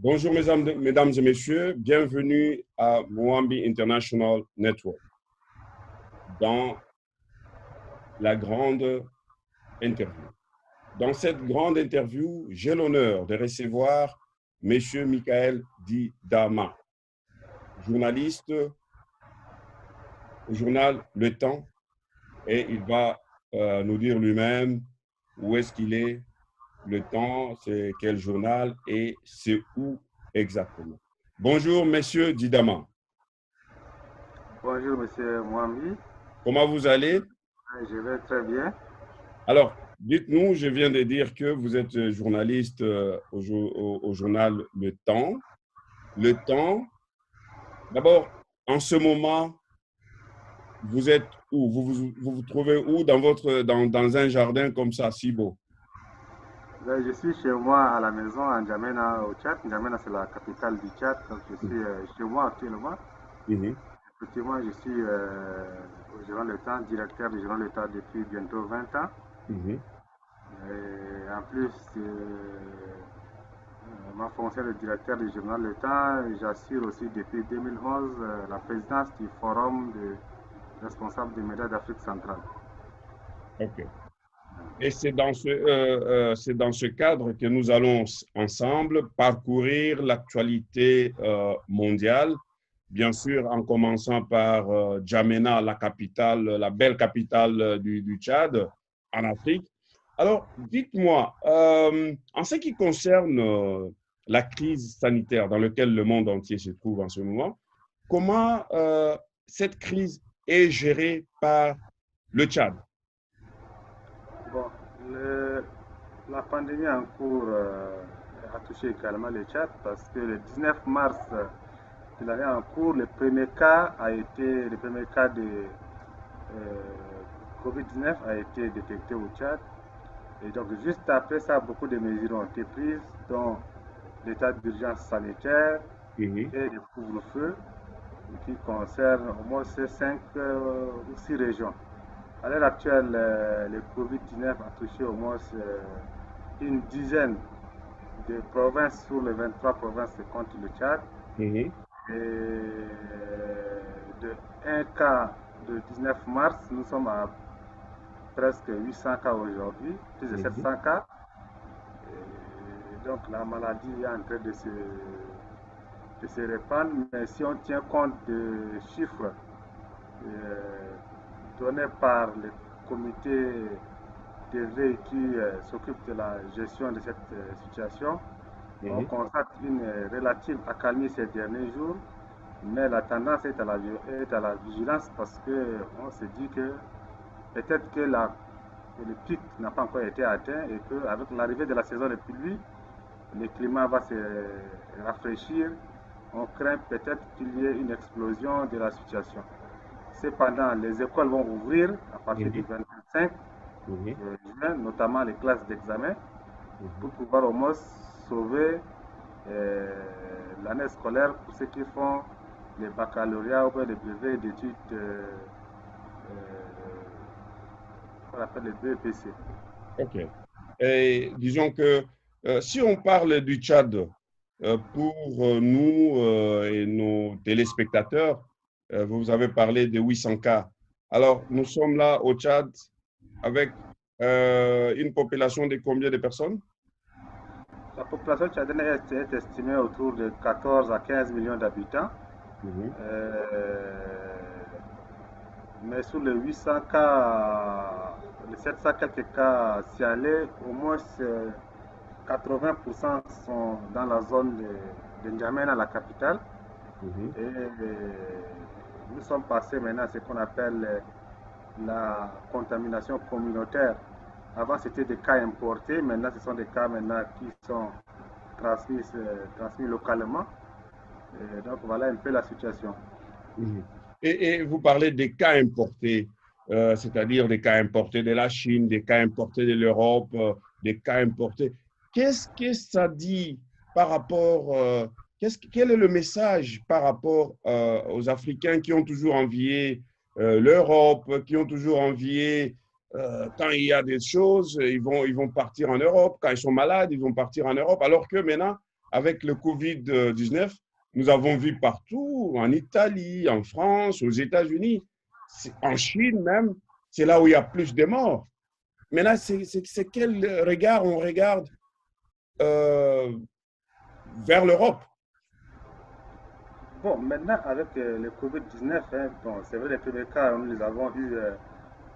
Bonjour mesdames et messieurs, bienvenue à Mwambi International Network dans la grande interview. Dans cette grande interview, j'ai l'honneur de recevoir M. Michael Didama, journaliste au journal Le Temps, et il va nous dire lui-même où est-ce qu'il est, Le Temps, c'est quel journal et c'est où exactement. Bonjour, Monsieur Didama. Bonjour, Monsieur Mwambi. Comment vous allez? Je vais très bien. Alors, dites-nous, je viens de dire que vous êtes journaliste au journal Le Temps. Le Temps, d'abord, en ce moment, vous êtes où? Vous trouvez où dans un jardin comme ça, si beau? Je suis chez moi à la maison à N'Djamena au Tchad. N'Djamena, c'est la capitale du Tchad. Donc, je suis chez moi actuellement. Effectivement, je suis au journal Le Temps, directeur du journal Le Temps depuis bientôt 20 ans. Et en plus, ma fonction de directeur du journal Le Temps, j'assure aussi depuis 2011 la présidence du Forum des responsables des médias d'Afrique centrale. OK. Et c'est dans ce cadre que nous allons ensemble parcourir l'actualité mondiale, bien sûr en commençant par N'Djamena, la capitale, la belle capitale du Tchad, en Afrique. Alors, dites-moi, en ce qui concerne la crise sanitaire dans laquelle le monde entier se trouve en ce moment, comment cette crise est gérée par le Tchad? Bon, la pandémie en cours a touché également le Tchad parce que le 19 mars de l'année en cours, le premier cas de Covid-19 a été détecté au Tchad. Et donc, juste après ça, beaucoup de mesures ont été prises, dont l'état d'urgence sanitaire et le couvre-feu, qui concernent au moins ces 5 ou 6 régions. À l'heure actuelle, le Covid-19 a touché au moins une dizaine de provinces sur les 23 provinces que compte le Tchad. Et de un cas de 19 mars, nous sommes à presque 800 cas aujourd'hui, plus de 700 cas. Et donc la maladie est en train de se répandre, mais si on tient compte des chiffres donnés par le comité de veille qui s'occupe de la gestion de cette situation, on constate une relative accalmie ces derniers jours, mais la tendance est à la vigilance parce qu'on se dit que peut-être que le pic n'a pas encore été atteint et qu'avec l'arrivée de la saison de pluie, le climat va se rafraîchir. On craint peut-être qu'il y ait une explosion de la situation. Cependant, les écoles vont ouvrir à partir du 25 juin, notamment les classes d'examen, pour pouvoir au moins sauver l'année scolaire pour ceux qui font les baccalauréats ou les brevets d'études qu'on appelle les BEPC. OK. Et disons que si on parle du Tchad, pour nous et nos téléspectateurs, vous avez parlé de 800 cas. Alors, nous sommes là au Tchad avec une population de combien de personnes? La population tchadienne est estimée autour de 14 à 15 millions d'habitants. Mais sur les 800 cas, les 700 quelques cas signalés, au moins 80% sont dans la zone de N'Djamena, la capitale. Et nous sommes passés maintenant à ce qu'on appelle la contamination communautaire. Avant, c'était des cas importés. Maintenant, ce sont des cas qui sont transmis localement. Et donc, voilà un peu la situation. Et vous parlez des cas importés, c'est-à-dire des cas importés de la Chine, des cas importés de l'Europe, des cas importés. Qu'est-ce que ça dit par rapport, quel est le message par rapport aux Africains qui ont toujours envié l'Europe, qui ont toujours envié, quand il y a des choses, ils vont partir en Europe, quand ils sont malades, ils vont partir en Europe, alors que maintenant, avec le Covid-19, nous avons vu partout, en Italie, en France, aux États-Unis, en Chine même, c'est là où il y a plus de morts. Maintenant, c'est quel regard on regarde vers l'Europe? Bon, maintenant, avec le Covid-19, hein, bon, c'est vrai, les premiers cas, nous les avons eus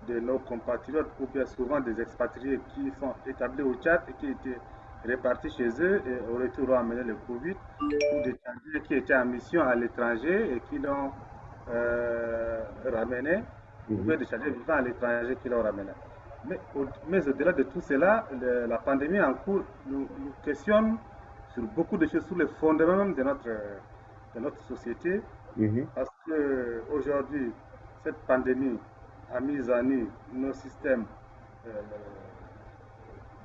de nos compatriotes ou bien souvent des expatriés qui sont établis au Tchad et qui étaient répartis chez eux et au retour ont amené le Covid, ou des Tchadiens qui étaient en mission à l'étranger et qui l'ont ramené, ou bien des Tchadiens vivant à l'étranger qui l'ont ramené. Mais au-delà de tout cela, la pandémie en cours nous questionne sur beaucoup de choses, sur les fondements même de notre société, parce qu'aujourd'hui, cette pandémie a mis à nu nos systèmes euh,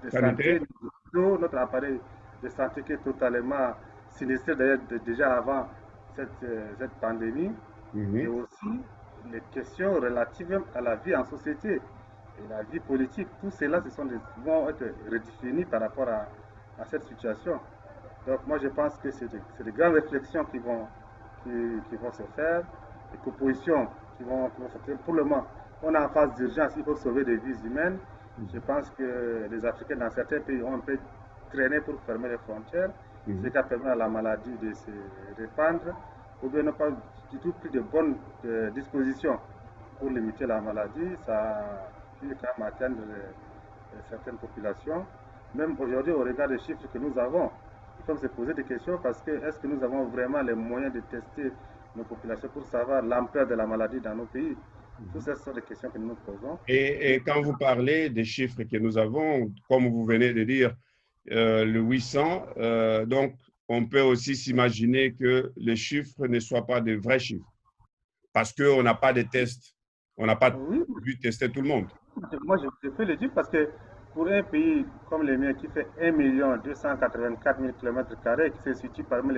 de santé, Sanitaire? notre appareil de santé qui est totalement sinistré d'ailleurs déjà avant cette pandémie, et aussi les questions relatives à la vie en société et la vie politique. Tout cela vont être redéfinis par rapport à cette situation. Donc moi je pense que c'est des grandes réflexions qui vont se faire, des propositions qui vont se faire. Pour le moment, on est en phase d'urgence, il faut sauver des vies humaines. Je pense que les Africains dans certains pays ont un peu traîné pour fermer les frontières, ce qui a permis à la maladie de se répandre, ou bien n'ont pas du tout pris de bonnes dispositions pour limiter la maladie. Ça a pu quand même atteindre certaines populations. Même aujourd'hui, au regard des chiffres que nous avons, il faut se poser des questions parce que est-ce que nous avons vraiment les moyens de tester nos populations pour savoir l'ampleur de la maladie dans nos pays? Toutes ces sont des questions que nous nous posons. Et quand vous parlez des chiffres que nous avons, comme vous venez de dire, le 800, donc on peut aussi s'imaginer que les chiffres ne soient pas de vrais chiffres parce qu'on n'a pas de tests, on n'a pas pu tester tout le monde. Moi, je peux le dire parce que pour un pays comme le mien qui fait 1 284 000 km², qui se situe parmi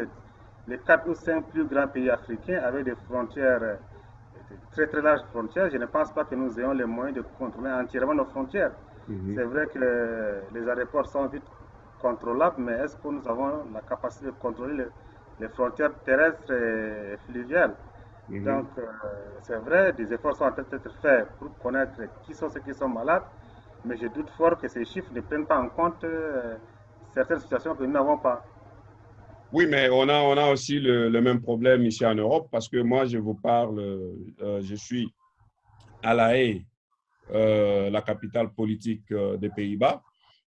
les 4 ou 5 plus grands pays africains avec des frontières, très très larges frontières, je ne pense pas que nous ayons les moyens de contrôler entièrement nos frontières. C'est vrai que les aéroports sont vite contrôlables, mais est-ce que nous avons la capacité de contrôler les frontières terrestres et fluviales? Donc, c'est vrai, des efforts sont en train d'être faits pour connaître qui sont ceux qui sont malades, mais je doute fort que ces chiffres ne prennent pas en compte certaines situations que nous n'avons pas. Oui, mais on a aussi le même problème ici en Europe parce que moi, je vous parle, je suis à La Haye, la capitale politique des Pays-Bas.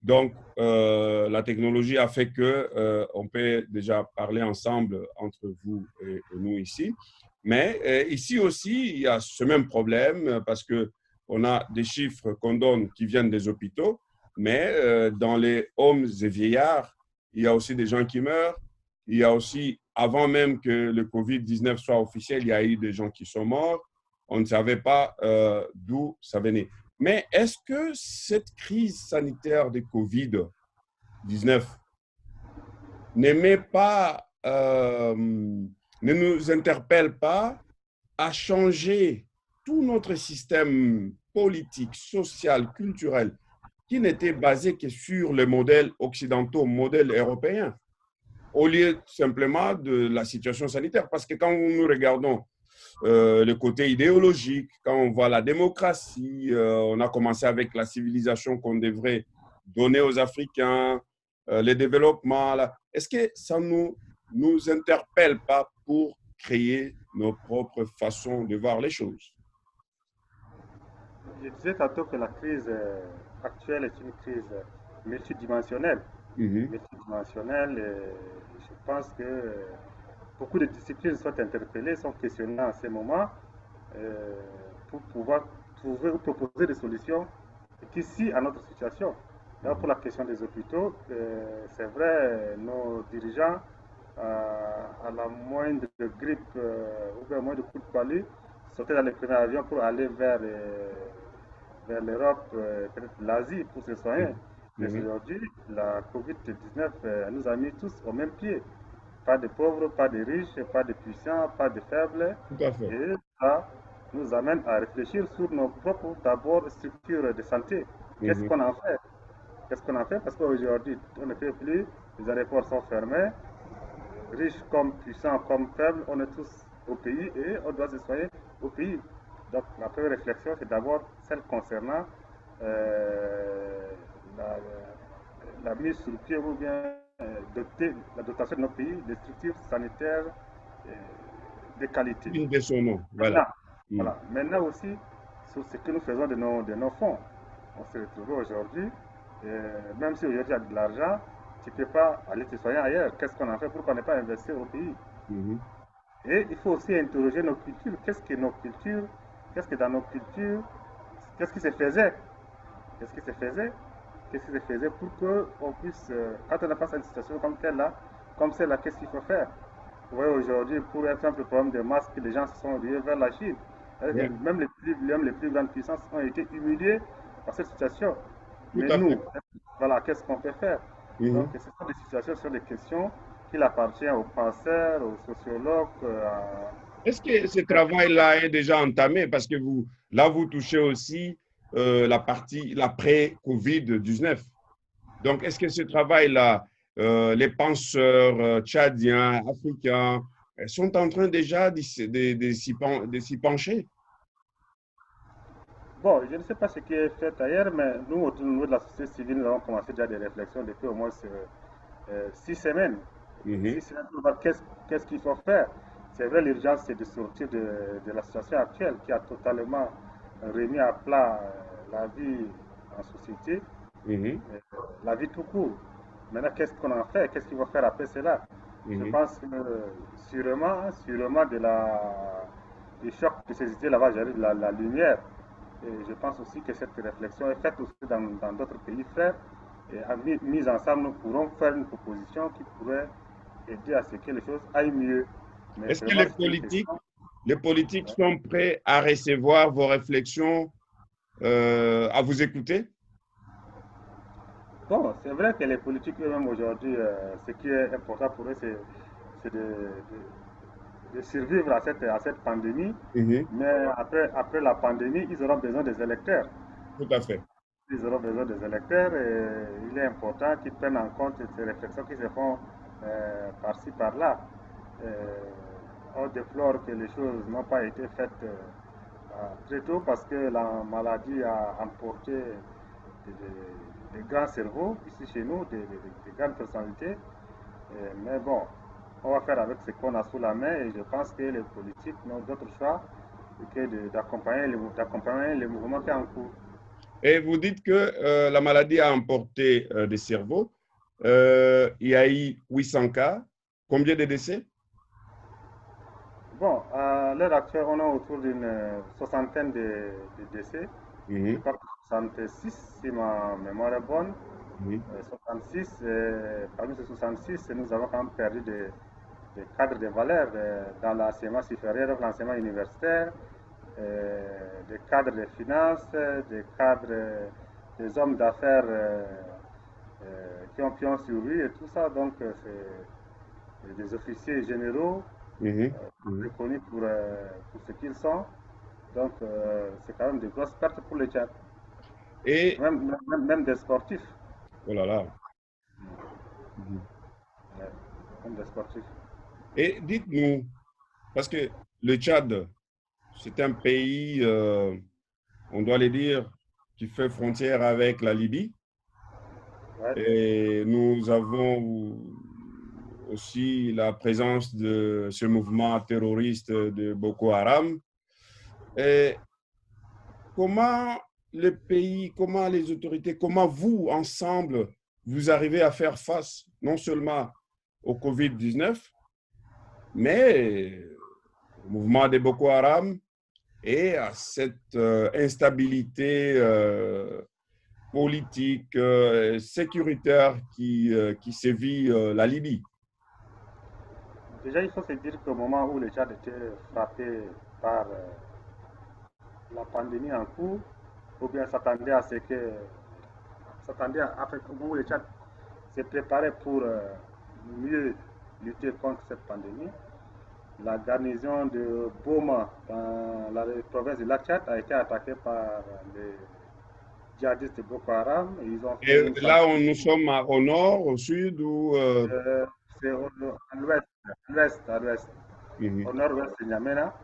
Donc, la technologie a fait qu'on peut déjà parler ensemble entre vous et nous ici. Mais ici aussi, il y a ce même problème parce qu'on a des chiffres qu'on donne qui viennent des hôpitaux, mais dans les hommes et vieillards, il y a aussi des gens qui meurent. Il y a aussi, avant même que le Covid-19 soit officiel, il y a eu des gens qui sont morts. On ne savait pas d'où ça venait. Mais est-ce que cette crise sanitaire de Covid-19 ne nous interpelle pas à changer tout notre système politique, social, culturel, qui n'était basé que sur les modèles occidentaux, modèles européens, au lieu simplement de la situation sanitaire? Parce que quand nous regardons le côté idéologique, quand on voit la démocratie, on a commencé avec la civilisation qu'on devrait donner aux Africains, le développement. Est-ce que ça ne nous interpelle pas pour créer nos propres façons de voir les choses? Je disais tantôt que la crise actuelle est une crise multidimensionnelle. Multidimensionnelle, et je pense que beaucoup de disciplines sont interpellées, sont questionnées en ce moment pour pouvoir trouver ou proposer des solutions qui s'y à notre situation. Là, pour la question des hôpitaux, c'est vrai, nos dirigeants, à la moindre grippe ou bien moindre coup de palu, sautaient dans les premiers avions pour aller vers l'Europe, peut-être l'Asie pour se soigner. Mais aujourd'hui, la COVID-19 nous a mis tous au même pied. Pas de pauvres, pas de riches, pas de puissants, pas de faibles. Tout à fait. Et ça nous amène à réfléchir sur nos propres, d'abord, structures de santé. Qu'est-ce qu'on en fait? Qu'est-ce qu'on en fait? Parce qu'aujourd'hui, on ne fait plus, les aéroports sont fermés, riches comme puissants comme faibles, on est tous au pays et on doit se soigner au pays. Donc la première réflexion, c'est d'abord celle concernant la, la mise sur pied ou bien la dotation de nos pays de structures sanitaires de qualité. Digne de son nom, voilà. Maintenant, voilà. Maintenant aussi, sur ce que nous faisons de nos fonds, on se retrouve aujourd'hui, même si aujourd'hui il y a de l'argent, tu ne peux pas aller te soigner ailleurs. Qu'est-ce qu'on a fait pour qu'on n'ait pas investi au pays? Et il faut aussi interroger nos cultures. Qu'est-ce que nos cultures? Qu'est-ce que dans nos cultures? Qu'est-ce qui se faisait? Qu'est-ce qui se faisait? Qu'est-ce qui se faisait pour qu'on puisse, quand on a face à une situation comme celle-là, qu'est-ce qu'il faut faire? Vous voyez, aujourd'hui, pour un simple problème de masques, les gens se sont orientés vers la Chine. Ouais. Même les plus grandes puissances ont été humiliées par cette situation. Tout Mais à nous, fait. voilà, qu'est-ce qu'on peut faire? Donc, ce sont des situations, ce sont des questions qu'il appartient aux penseurs, aux sociologues. Est-ce que ce travail-là est déjà entamé? Parce que vous touchez aussi la partie, l'après-Covid-19. Donc, est-ce que ce travail-là, les penseurs tchadiens, africains, sont en train déjà de s'y pencher? Bon, je ne sais pas ce qui est fait ailleurs, mais nous, au niveau de la société civile, nous avons commencé déjà des réflexions depuis au moins 6 semaines. 6 semaines pour voir qu'est-ce qu'il faut faire. C'est vrai, l'urgence, c'est de sortir de la situation actuelle qui a totalement remis à plat la vie en société, la vie tout court. Maintenant, qu'est-ce qu'on en fait? Qu'est-ce qu'il faut faire après cela? Je pense que sûrement du choc de ces idées là-bas, j'arrive la lumière. Et je pense aussi que cette réflexion est faite aussi dans d'autres pays frères. Et mise ensemble, nous pourrons faire une proposition qui pourrait aider à ce que les choses aillent mieux. Est-ce que les politiques sont prêts à recevoir vos réflexions, à vous écouter? Bon, c'est vrai que les politiques eux-mêmes aujourd'hui, ce qui est important pour eux, c'est de survivre à cette pandémie. Mais après la pandémie, ils auront besoin des électeurs. Tout à fait. Ils auront besoin des électeurs et il est important qu'ils prennent en compte ces réflexions qui se font par-ci, par-là. On déplore que les choses n'ont pas été faites très tôt parce que la maladie a emporté des grands cerveaux ici chez nous, des grandes personnalités. Mais bon, on va faire avec ce qu'on a sous la main et je pense que les politiques n'ont d'autre choix que d'accompagner les mouvements qui sont en cours. Et vous dites que la maladie a emporté des cerveaux. Il y a eu 800 cas. Combien de décès? Bon, à l'heure actuelle, on est autour d'une soixantaine de décès. Je crois que 66, si ma mémoire est bonne. 66, parmi ces 66, nous avons quand même perdu des cadres de valeur dans l'enseignement supérieur, l'enseignement universitaire, des cadres de finances, des cadres, des hommes d'affaires qui ont survécu et tout ça. Donc, c'est des officiers généraux reconnus pour ce qu'ils sont. Donc, c'est quand même de grosses pertes pour le Tchad. Et même des sportifs. Oh là là. Même des sportifs. Et dites-nous, parce que le Tchad, c'est un pays, on doit le dire, qui fait frontière avec la Libye. Ouais. Et nous avons aussi la présence de ce mouvement terroriste de Boko Haram. Et comment le pays, comment les autorités, comment vous, ensemble, vous arrivez à faire face non seulement au Covid-19, mais au mouvement de Boko Haram et à cette instabilité politique, sécuritaire qui sévit la Libye? Déjà, il faut se dire qu'au moment où le Tchad était frappé par la pandémie en cours, ou bien s'attendait à ce que. S'attendait à au moment où le Tchad s'est préparé pour mieux lutter contre cette pandémie, la garnison de Boma dans la province de Tchad a été attaquée par les djihadistes de Boko Haram. Et là, nous sommes au nord, au sud ou c'est à l'ouest. à l'ouest, Mhm, au nord-ouest de N'Djamena.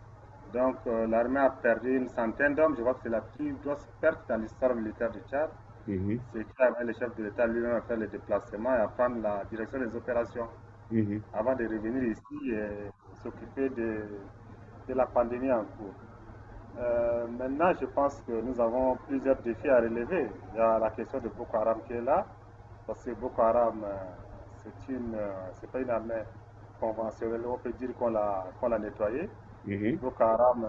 Donc, l'armée a perdu une centaine d'hommes. Je crois que c'est la plus grosse perte dans l'histoire militaire du Tchad. mhm, C'est qui a amené le chef de l'État lui-même à faire le déplacement et à prendre la direction des opérations mhm. avant de revenir ici et s'occuper de la pandémie en cours. Maintenant, je pense que nous avons plusieurs défis à relever. Il y a la question de Boko Haram qui est là, parce que Boko Haram, c'est pas une armée conventionnelle. On peut dire qu'on l'a nettoyée. Mhm. Boko Haram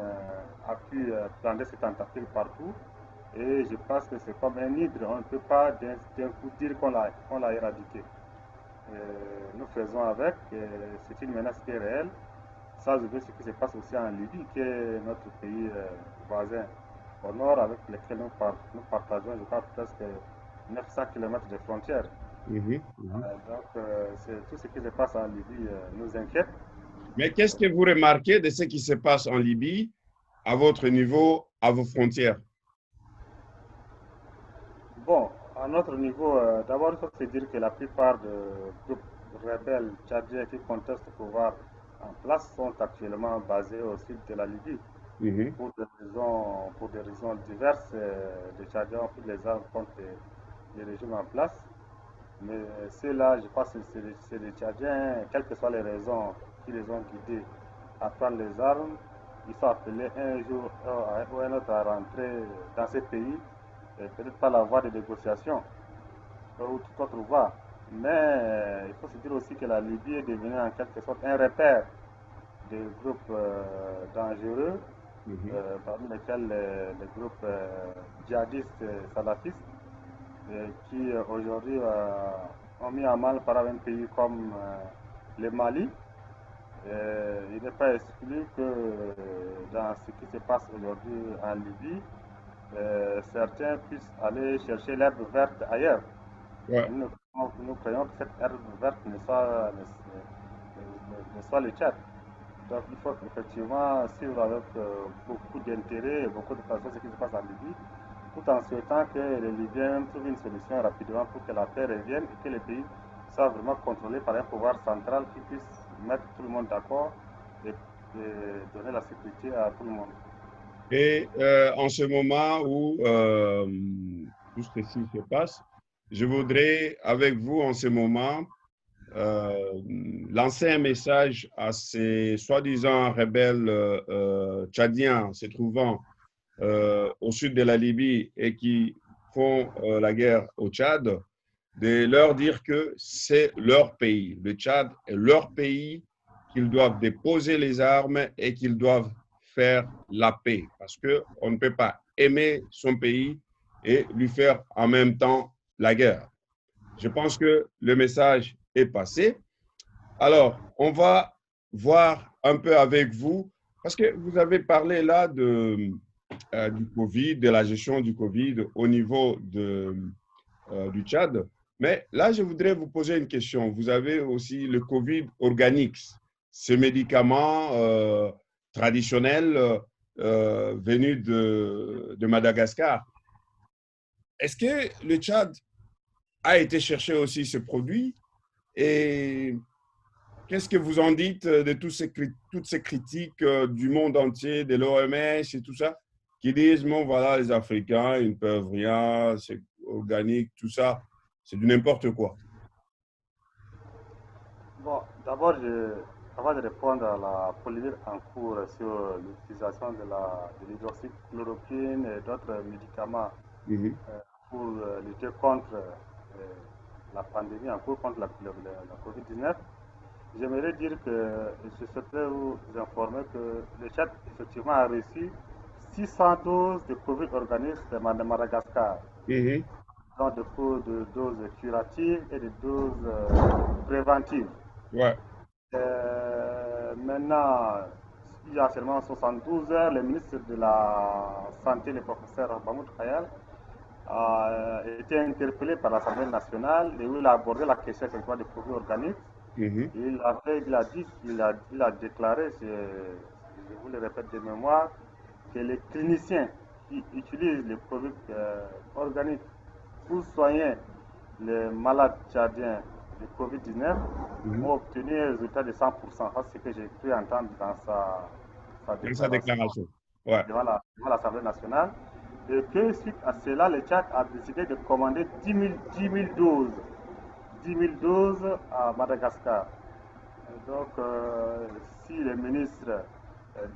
a pu prendre ses tentacules partout. Et je pense que c'est comme un hydre. On ne peut pas d'un coup dire qu'on l'a éradiqué. Nous faisons avec. C'est une menace qui est réelle. Ça, je veux ce qui se passe aussi en Libye, qui est notre pays voisin au nord, avec lequel nous partageons, je crois, presque 900 km de frontières. Mhm, mhm. Donc, tout ce qui se passe en Libye nous inquiète. Mais qu'est-ce que vous remarquez de ce qui se passe en Libye à votre niveau, à vos frontières? Bon, à notre niveau, d'abord, il faut se dire que la plupart des groupes rebelles tchadiens qui contestent le pouvoir en place sont actuellement basés au sud de la Libye. Mhm, Pour des raisons diverses, les Tchadiens ont pris les armes contre les régimes en place. Mais ceux-là, je pense que c'est les Tchadiens, quelles que soient les raisons qui les ont guidés à prendre les armes, ils sont appelés un jour ou un autre à rentrer dans ces pays, peut-être par la voie de négociation ou toute autre voie. Mais il faut se dire aussi que la Libye est devenue en quelque sorte un repère des groupes dangereux, mhm. parmi lesquels les groupes djihadistes salafistes, qui aujourd'hui ont mis en mal par exemple un pays comme le Mali. Il n'est pas exclu que dans ce qui se passe aujourd'hui en Libye, certains puissent aller chercher l'herbe verte ailleurs. Ouais. Nous croyons que cette herbe verte ne soit le Tchad. Donc il faut effectivement suivre avec beaucoup d'intérêt et beaucoup de passion ce qui se passe en Libye, tout en souhaitant que les Libyens trouvent une solution rapidement pour que la paix revienne et que le pays soit vraiment contrôlé par un pouvoir central qui puisse mettre tout le monde d'accord et donner la sécurité à tout le monde. Et en ce moment où tout ceci se passe, je voudrais, avec vous en ce moment, euh, lancer un message à ces soi-disant rebelles tchadiens se trouvant au sud de la Libye et qui font la guerre au Tchad, de leur dire que c'est leur pays. Le Tchad est leur pays, qu'ils doivent déposer les armes et qu'ils doivent faire la paix. Parce qu'on ne peut pas aimer son pays et lui faire en même temps la guerre. Je pense que le message est passé. Alors, on va voir un peu avec vous, parce que vous avez parlé là du Covid, de la gestion du Covid au niveau du Tchad. Mais là, je voudrais vous poser une question. Vous avez aussi le Covid organique, ce médicament traditionnel venu de Madagascar. Est-ce que le Tchad a été chercher aussi ce produit et qu'est-ce que vous en dites de toutes ces critiques du monde entier, de l'OMS et tout ça, qui disent, bon, voilà, les Africains, ils ne peuvent rien, c'est organique, tout ça, c'est du n'importe quoi. Bon, avant de répondre à la polémique en cours sur l'utilisation de l'hydroxychloroquine et d'autres médicaments Mhm, pour lutter contre la pandémie en cours, contre la COVID-19, j'aimerais dire que je souhaiterais vous informer que le Tchad effectivement a reçu 600 doses de Covid organisées de Madagascar, mhm, donc de doses curatives et de doses préventives. ouais, Maintenant, il y a seulement 72 heures, le ministre de la Santé, le professeur Mahmoud Khayal, a été interpellé par l'Assemblée nationale et où il a abordé la question des produits organiques. mhm, Il a déclaré, je vous le répète de mémoire, que les cliniciens qui utilisent les produits organiques pour soigner les malades tchadiens du Covid-19 ont obtenu un résultat de 100%. C'est ce que j'ai cru entendre dans sa Dans sa déclaration déclaration. Ouais. devant l'Assemblée nationale. Et que suite à cela, le Tchad a décidé de commander 10 000 doses. 10 000 doses à Madagascar. Donc, si le ministre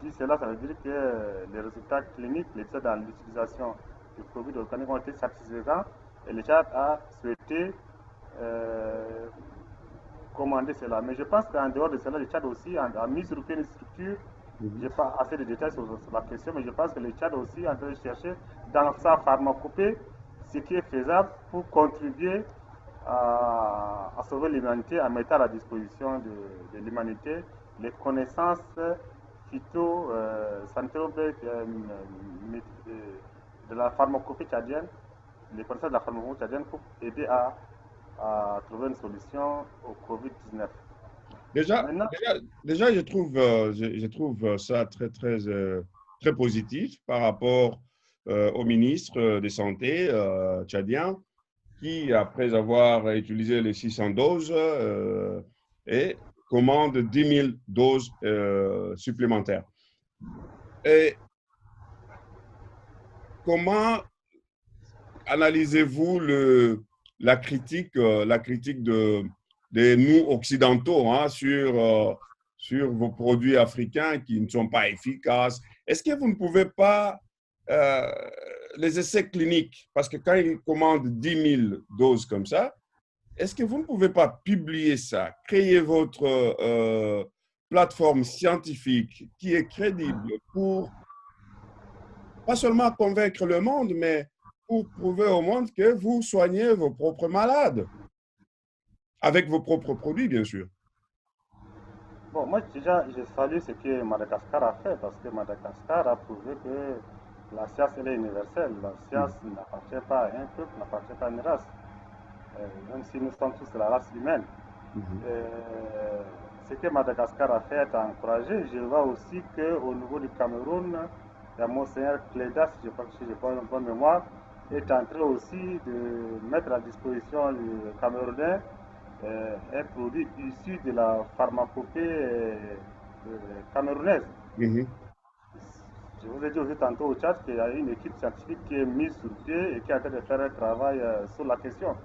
dit cela, ça veut dire que les résultats cliniques, les études dans l'utilisation du Covid organique ont été satisfaisants et le Tchad a souhaité commander cela. Mais je pense qu'en dehors de cela, le Tchad aussi a mis sur pied une structure. Je n'ai pas assez de détails sur la question, mais je pense que le Tchad aussi est en train de chercher dans sa pharmacopée ce qui est faisable pour contribuer à sauver l'humanité en mettant à la disposition de l'humanité les connaissances phyto-sanitaires de la pharmacopée tchadienne, les connaissances de la pharmacopée tchadienne pour aider à trouver une solution au Covid-19. Déjà, je trouve ça très positif par rapport au ministre de Santé tchadien qui, après avoir utilisé les 600 doses, et commande 10 000 doses supplémentaires. Et comment analysez-vous la critique de nous occidentaux sur vos produits africains qui ne sont pas efficaces? Est-ce que vous ne pouvez pas, les essais cliniques, parce que quand ils commandent 10 000 doses comme ça, est-ce que vous ne pouvez pas publier ça, créer votre plateforme scientifique qui est crédible pour pas seulement convaincre le monde, mais pour prouver au monde que vous soignez vos propres malades, avec vos propres produits, bien sûr. Bon, moi déjà, je salue ce que Madagascar a fait, parce que Madagascar a prouvé que la science, elle est universelle. La science n'appartient pas à un peuple, n'appartient pas à une race, même si nous sommes tous la race humaine. Ce que Madagascar a fait est encouragé. Je vois aussi qu'au niveau du Cameroun, il y a Monseigneur Clédas, si je pas une bonne mémoire, est en train aussi de mettre à disposition du Camerounais un produit issu de la pharmacopée camerounaise. Je vous ai dit aussi tantôt au Tchad qu'il y a une équipe scientifique qui est mise sur pied et qui est en train de faire un travail sur la question.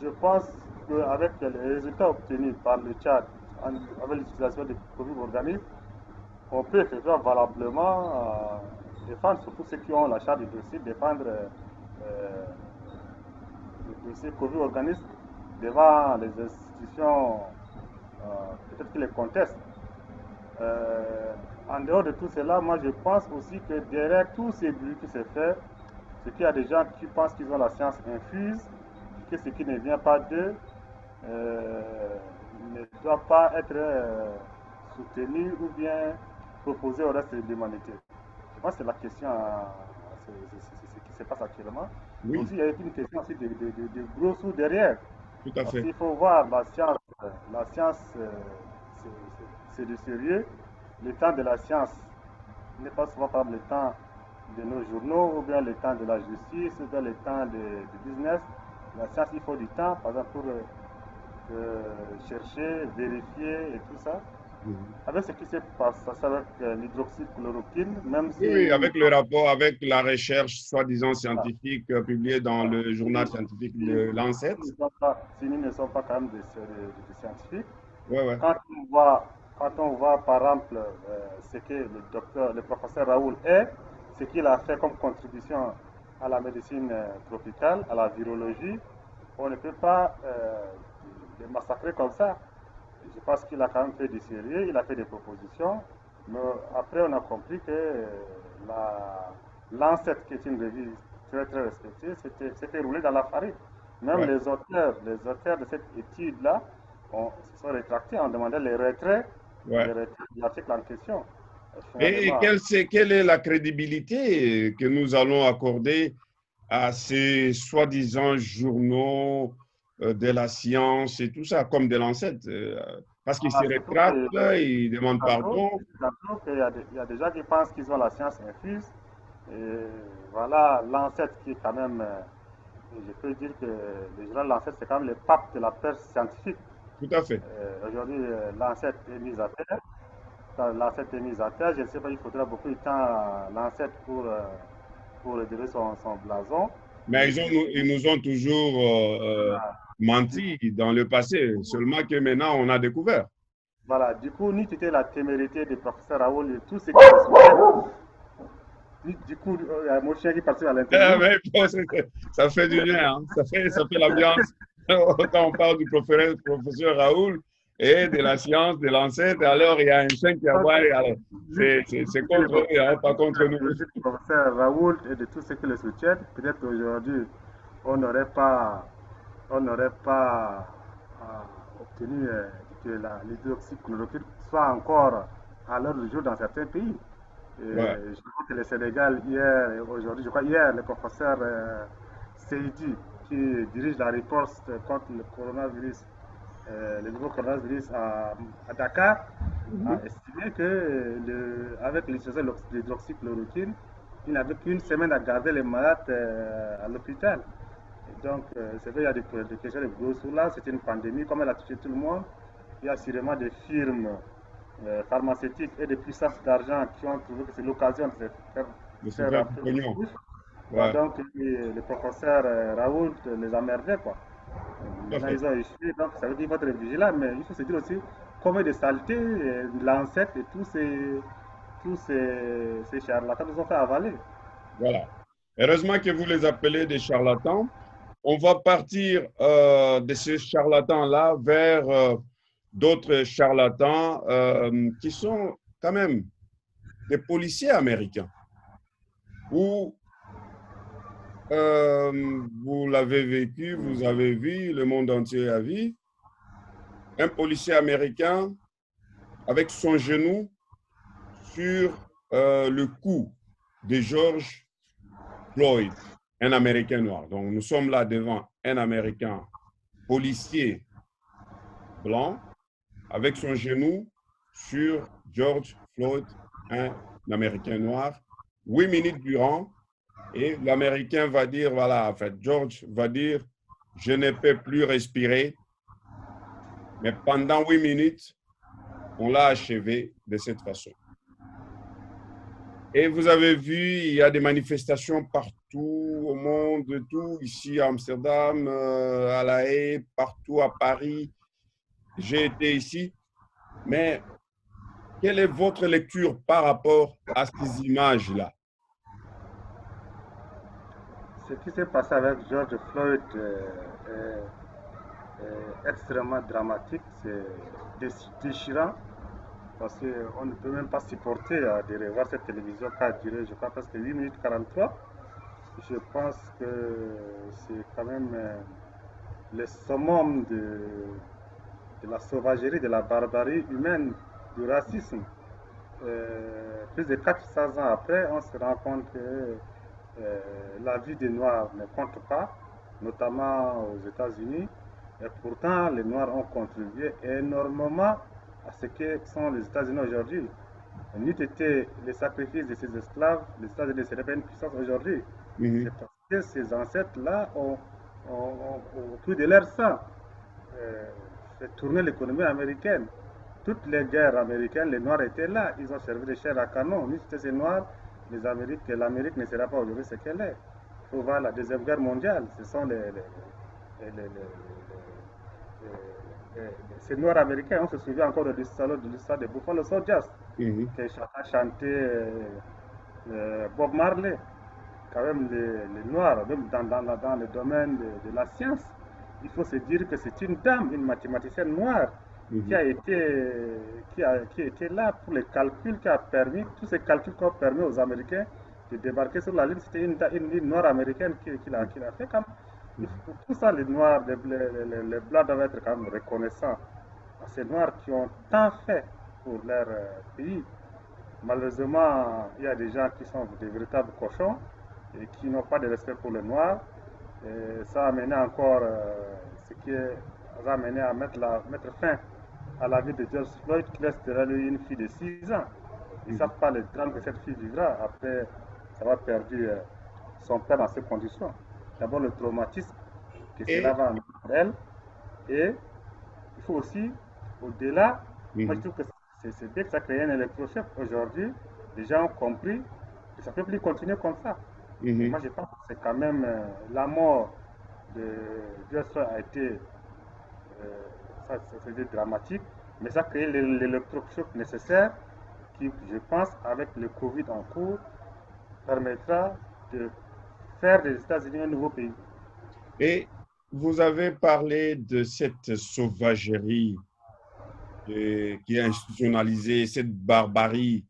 Je pense qu'avec les résultats obtenus par le Tchad, avec l'utilisation des produits organiques, on peut effectivement valablement défendre, surtout ceux qui ont la charge du dossier, défendre le dossier Covid organisme devant les institutions, peut-être qui les contestent. En dehors de tout cela, moi je pense aussi que derrière tous ces bruits qui se fait, c'est qu'il y a des gens qui pensent qu'ils ont la science infuse, que ce qui ne vient pas d'eux ne doit pas être soutenu ou bien proposé au reste de l'humanité. Je pense que c'est la question, c'est ce qui se passe actuellement. Oui. Aussi, il y a une question aussi de gros sous derrière. Tout à fait. Il faut voir la science c'est du sérieux. Le temps de la science n'est pas souvent par le temps de nos journaux ou bien le temps de la justice ou bien le temps du business. La science, il faut du temps, par exemple, pour chercher, vérifier et tout ça. Avec ce qui s'est passé avec l'hydroxychloroquine, même si... Oui, avec le rapport, avec la recherche soi-disant scientifique publiée dans le journal scientifique de Lancet. Si nous ne sommes pas quand même des scientifiques, Ouais. Quand on voit par exemple ce que le professeur Raoul est, ce qu'il a fait comme contribution à la médecine tropicale, à la virologie, on ne peut pas le massacrer comme ça. Je pense qu'il a quand même fait du sérieux, il a fait des propositions, mais après on a compris que l'ANCET, qui est une revue très respectée, s'était roulé dans la farine. Même les auteurs de cette étude-là se sont rétractés en demandant les retraits de l'article en question. Et quelle est la crédibilité que nous allons accorder à ces soi-disant journaux de la science et tout ça, comme de Lancet, parce qu'ils se rétractent, ils demandent pardon. Il y a des gens qui pensent qu'ils ont la science infuse. Et voilà, Lancet qui est quand même, je peux dire que le journal Lancet, c'est quand même le pape de la presse scientifique. Tout à fait. Aujourd'hui, l'ancêtre est mise à terre. Quand l'ancêtre est mise à terre, je ne sais pas, il faudra beaucoup de temps à l'ancêtre pour relever son blason. Mais Mais ils nous ont toujours du, menti dans le passé, seulement que maintenant on a découvert. voilà, du coup, ni c'était la témérité du professeur Raoul et tout ce qui se souvient. Du coup, il y a mon chien qui participe à l'interview. Mais ça fait du bien, hein. Ça fait l'ambiance. Quand on parle du professeur Raoul et de la science, de l'ancêtre, alors il y a un chien qui aboie. C'est contre eux, hein, pas contre nous. Le professeur Raoul et de tous ceux qui le soutiennent, peut-être aujourd'hui, on n'aurait pas, on n'aurait pas obtenu que l'hydroxychloroquine soit encore à l'heure du jour dans certains pays. Ouais. Je crois que le Sénégal, hier et aujourd'hui, je crois hier, le professeur Seydi, qui dirige la riposte contre le coronavirus, le nouveau coronavirus à Dakar, a estimé que avec l'utilisation de l'hydroxychloroquine, il n'avait qu'une semaine à garder les malades à l'hôpital. Donc, c'est vrai, il y a des questions de gros sous là, c'est une pandémie, comme elle a touché tout le monde. Il y a sûrement des firmes pharmaceutiques et des puissances d'argent qui ont trouvé que c'est l'occasion de se faire remplir les couches. Ouais. Donc, le professeur Raoult les a merdés, quoi. Maintenant, ils ont échoué, donc ça veut dire qu'il faut être vigilant, mais il faut se dire aussi combien de saletés l'ancêtre et tous ces charlatans nous ont fait avaler. Voilà. Heureusement que vous les appelez des charlatans. On va partir de ces charlatans-là vers d'autres charlatans qui sont quand même des policiers américains. Où vous l'avez vécu, vous avez vu, le monde entier a vu, un policier américain avec son genou sur le cou de George Floyd, un Américain noir. Donc, nous sommes là devant un Américain policier blanc avec son genou sur George Floyd, un Américain noir, 8 minutes durant. Et l'Américain va dire, voilà, en fait, George va dire, je ne peux plus respirer. Mais pendant 8 minutes, on l'a achevé de cette façon. Et vous avez vu, il y a des manifestations partout au monde, tout, ici à Amsterdam, à La Haye, partout à Paris. J'ai été ici. Mais quelle est votre lecture par rapport à ces images-là? Ce qui s'est passé avec George Floyd est extrêmement dramatique, c'est déchirant, parce qu'on ne peut même pas supporter de revoir cette télévision qui a duré, je crois, presque 8 minutes 43. Je pense que c'est quand même le summum de la sauvagerie, de la barbarie humaine, du racisme. Plus de 400 ans après, on se rend compte que la vie des Noirs ne compte pas, notamment aux États-Unis. Et pourtant, les Noirs ont contribué énormément à ce que sont les États-Unis aujourd'hui. N'eût été les sacrifices de ces esclaves, les États-Unis ne seraient pas une puissance aujourd'hui. C'est parce que ces ancêtres-là ont pris de leur sang, fait tourner l'économie américaine. Toutes les guerres américaines, les Noirs étaient là, ils ont servi de chair à canon. N'eût été ces Noirs, l'Amérique ne sera pas aujourd'hui ce qu'elle est. Il faut voir la Deuxième Guerre mondiale, ce sont ces Noirs américains, on se souvient encore de l'histoire de Buffalo Soldiers, que chacun chantait Bob Marley. Quand même, les Noirs, même dans le domaine de la science, il faut se dire que c'est une dame, une mathématicienne noire, qui a été là pour les calculs, qui a permis, tous ces calculs qui ont permis aux Américains de débarquer sur la Lune. C'était une Noire américaine qui l'a fait. Comme, pour tout ça, les Noirs, les Blancs doivent être quand même reconnaissants à ces Noirs qui ont tant fait pour leur pays. Malheureusement, il y a des gens qui sont des véritables cochons et qui n'ont pas de respect pour les Noirs. Et ça a amené encore ce qui a amené à mettre fin à la vie de George Floyd, qui laisse derrière lui une fille de 6 ans. Ils ne savent pas le drame que cette fille vivra après avoir perdu son père dans ces conditions. D'abord le traumatisme que cela va amener pour elle et il faut aussi, au-delà, moi je trouve que c'est bien que ça crée un électrochoc. Aujourd'hui, les gens ont compris que ça ne peut plus continuer comme ça. Et moi je pense que c'est quand même la mort de George Floyd a été, c'était dramatique, mais ça a créé l'électrochoc nécessaire qui, je pense, avec le Covid en cours, permettra de faire des États-Unis un nouveau pays. Et vous avez parlé de cette sauvagerie qui est institutionnalisée, cette barbarie,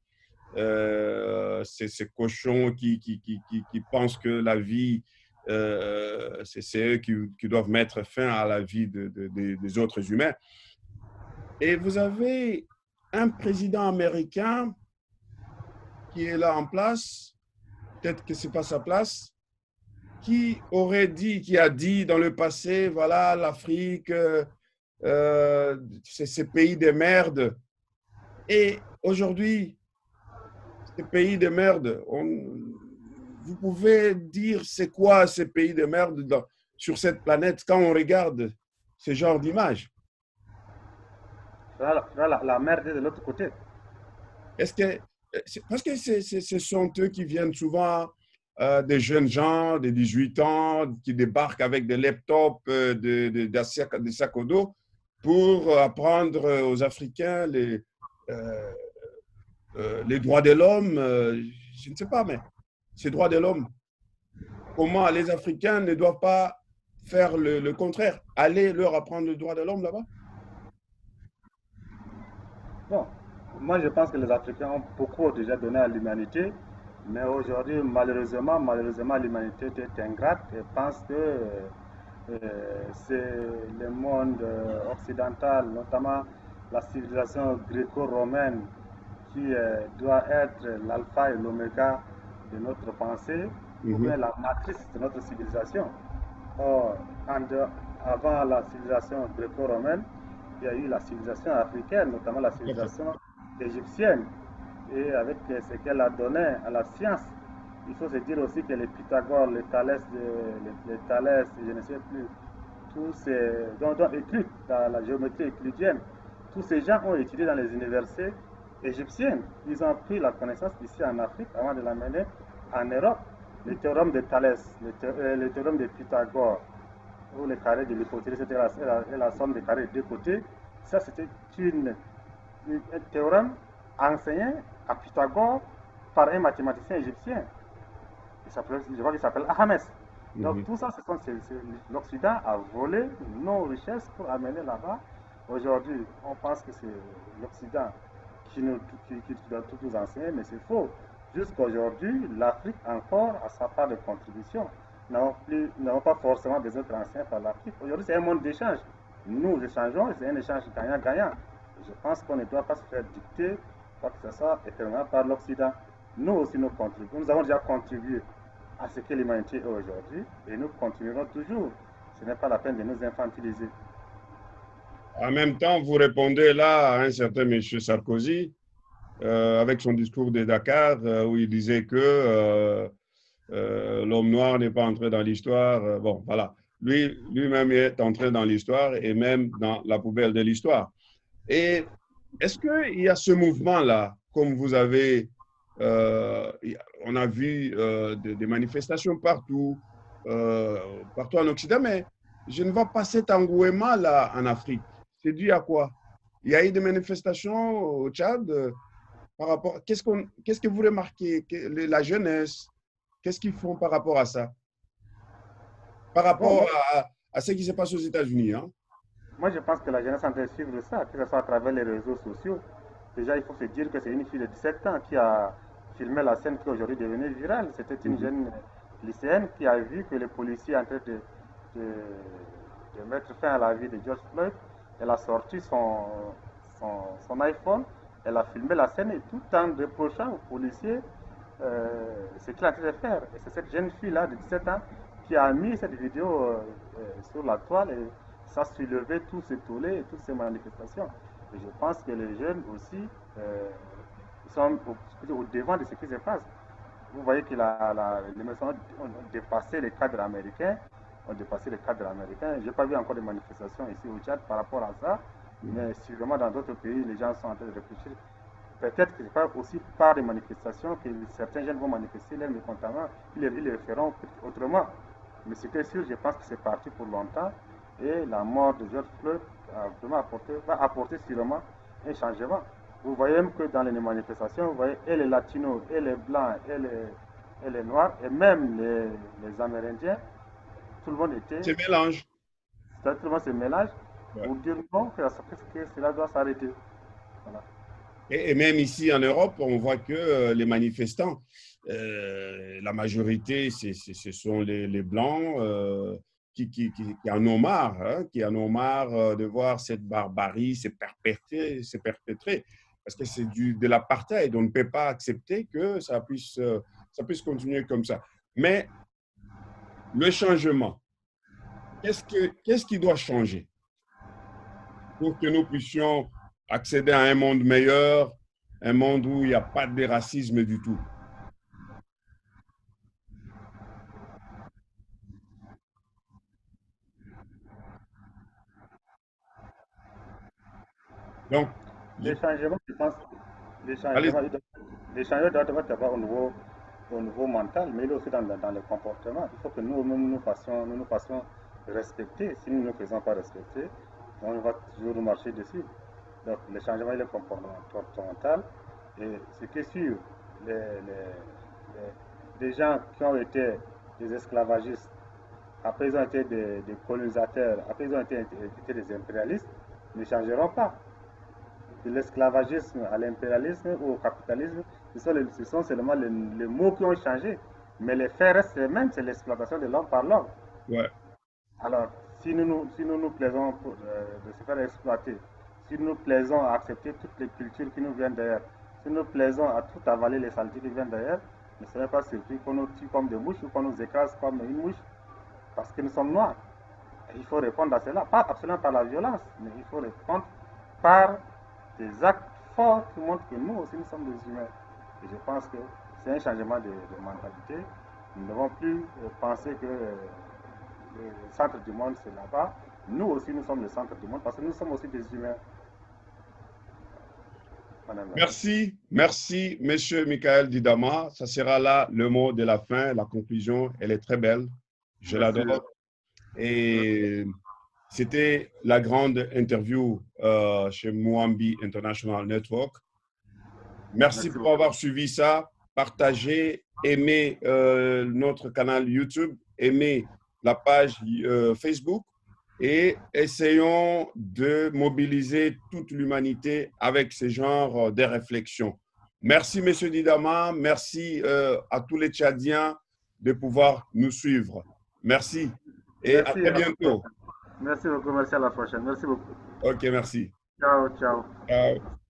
ces cochons qui pensent que la vie, c'est eux qui doivent mettre fin à la vie des autres humains. Et vous avez un président américain qui est là en place, peut-être que ce n'est pas sa place, qui aurait dit, qui a dit dans le passé, voilà, l'Afrique, c'est ce pays de merde. Et aujourd'hui, ces pays de merde, vous pouvez dire c'est quoi ces pays de merde sur cette planète quand on regarde ce genre d'images? La merde est de l'autre côté. Parce que ce sont eux qui viennent souvent, des jeunes gens de 18 ans qui débarquent avec des laptops, des sacs au dos pour apprendre aux Africains les droits de l'homme. Je ne sais pas, mais ces droits de l'homme, comment les Africains ne doivent pas faire le contraire, aller leur apprendre le droit de l'homme là-bas? Bon, moi je pense que les Africains ont beaucoup déjà donné à l'humanité, mais aujourd'hui, malheureusement, l'humanité est ingrate et pense que c'est le monde occidental, notamment la civilisation gréco-romaine, qui doit être l'alpha et l'oméga de notre pensée, ou bien la matrice de notre civilisation. Or, avant la civilisation gréco-romaine, il y a eu la civilisation africaine, notamment la civilisation égyptienne. Et avec ce qu'elle a donné à la science, il faut se dire aussi que les Pythagore, les Thalès, je ne sais plus, tous ces, dont Euclide, dans la géométrie euclidienne, tous ces gens ont étudié dans les universités égyptiennes. Ils ont pris la connaissance ici en Afrique avant de l'amener en Europe. Le théorème de Thalès, le théorème de Pythagore, où le carré de l'hypoténuse était la somme des carrés des deux côtés. Ça, c'était un théorème enseigné à Pythagore par un mathématicien égyptien. Je crois qu'il s'appelle Ahmed. Donc tout ça, l'Occident a volé nos richesses pour amener là-bas. Aujourd'hui, on pense que c'est l'Occident qui doit tout nous enseigner, mais c'est faux. Jusqu'à aujourd'hui, l'Afrique encore a sa part de contribution. Nous n'avons pas forcément besoin d'être enseignés par l'Afrique. Aujourd'hui, c'est un monde d'échange. Nous échangeons et c'est un échange gagnant-gagnant. Je pense qu'on ne doit pas se faire dicter quoi que ce soit éternellement par l'Occident. Nous aussi, nous contribuons. Nous avons déjà contribué à ce que l'humanité est aujourd'hui et nous continuerons toujours. Ce n'est pas la peine de nous infantiliser. En même temps, vous répondez là à un certain M. Sarkozy, avec son discours de Dakar, où il disait que l'homme noir n'est pas entré dans l'histoire. Bon, voilà. Lui-même est entré dans l'histoire et même dans la poubelle de l'histoire. Et est-ce qu'il y a ce mouvement-là, comme vous avez, on a vu des manifestations partout en Occident, mais je ne vois pas cet engouement-là en Afrique. C'est dû à quoi? Il y a eu des manifestations au Tchad par rapport. Qu'est-ce que vous remarquez? La jeunesse, qu'est-ce qu'ils font par rapport à ça? Par rapport à ce qui se passe aux États-Unis, hein? Moi, je pense que la jeunesse est en train de suivre ça, que ce soit à travers les réseaux sociaux. Déjà, il faut se dire que c'est une fille de 17 ans qui a filmé la scène qui est aujourd'hui devenue virale. C'était une jeune lycéenne qui a vu que le policier est en train de mettre fin à la vie de George Floyd. Elle a sorti son iPhone, elle a filmé la scène et tout en reprochant au policier ce qu'il a en train de faire. Et c'est cette jeune fille-là de 17 ans qui a mis cette vidéo sur la toile et ça soulevait tout ce tollé et toutes ces manifestations. Et je pense que les jeunes aussi sont au devant de ce qui se passe. Vous voyez que les maisons ont dépassé les cadres américains. Je n'ai pas vu encore de manifestations ici au Tchad par rapport à ça. Mais sûrement dans d'autres pays, les gens sont en train de réfléchir. Peut-être que c'est pas aussi par les manifestations que certains jeunes vont manifester leur mécontentement, ils le feront autrement. Mais ce qui est sûr, je pense que c'est parti pour longtemps et la mort de George Floyd va apporter sûrement un changement. Vous voyez même que dans les manifestations, vous voyez et les latinos, et les blancs, et les noirs, et même les amérindiens, tout le monde était, C'est mélange. tout le monde se mélange Ouais. pour dire non, que cela doit s'arrêter. Voilà. Et même ici en Europe, on voit que les manifestants, la majorité, ce sont les Blancs qui en ont marre, hein, qui en ont marre de voir cette barbarie se perpétrer, parce que c'est de l'apartheid. On ne peut pas accepter que ça puisse continuer comme ça. Mais le changement, qu'est-ce qui doit changer pour que nous puissions accéder à un monde meilleur, un monde où il n'y a pas de racisme du tout? Donc, Les changements, je pense, les allez, changements, les changements doivent avoir au niveau mental, mais aussi dans le comportement. Il faut que nous-mêmes nous fassions respecter. Si nous ne nous faisons pas respecter, on va toujours nous marcher dessus. Donc, les changements, il est comportemental. Et ce qui est sûr, les gens qui ont été des esclavagistes, après ils ont été des colonisateurs, après ils ont été des impérialistes, ne changeront pas de l'esclavagisme à l'impérialisme ou au capitalisme, ce sont seulement les mots qui ont changé. Mais les faits restent les mêmes, c'est l'exploitation de l'homme par l'homme. ouais. Alors, si nous plaisons de se faire exploiter, si nous plaisons à accepter toutes les cultures qui nous viennent d'ailleurs, si nous plaisons à tout avaler les saletés qui viennent d'ailleurs, ne serez pas surpris qu'on nous tue comme des mouches ou qu'on nous écrase comme une mouche parce que nous sommes noirs. Et il faut répondre à cela, pas absolument par la violence, mais il faut répondre par des actes forts qui montrent que nous aussi nous sommes des humains. Et je pense que c'est un changement de mentalité. Nous ne devons plus penser que le centre du monde c'est là-bas. Nous aussi nous sommes le centre du monde parce que nous sommes aussi des humains. Merci, merci, Monsieur Michael Didama. Ça sera là le mot de la fin, la conclusion. Elle est très belle. Je l'adore. Et c'était la grande interview chez Mwambi International Network. Merci pour avoir suivi ça. Partagez, aimez notre canal YouTube, aimez la page Facebook et essayons de mobiliser toute l'humanité avec ce genre de réflexions. Merci, Monsieur Didama. Merci à tous les Tchadiens de pouvoir nous suivre. Merci et à très bientôt. Merci beaucoup. Merci à la prochaine. Merci beaucoup. OK, merci. Ciao, ciao. Ciao.